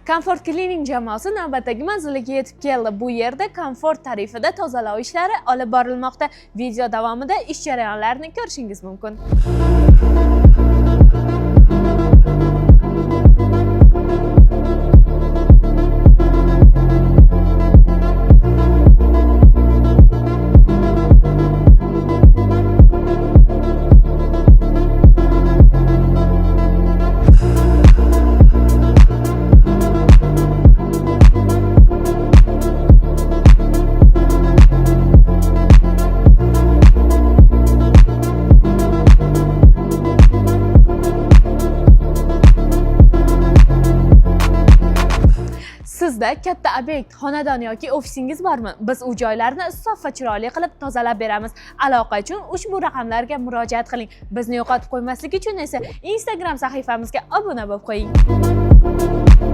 Comfort Cleaning jamoasi navbatdagi manziliga yetib keldi. Bu yerda komfort tarifida tozalash ishlari olib borilmoqda. Video davomida ish jarayonlarini ko'rishingiz mumkin. Sizda katta obyekt, xonadon yoki ofisingiz bormi? Biz u joylarni sof va chiroyli qilib tozalab beramiz. Aloqa uchun ushbu raqamlarga murojaat qiling. Bizni yo'qotib qo'ymaslik uchun esa Instagram sahifamizga obuna bo'lib qo'ying.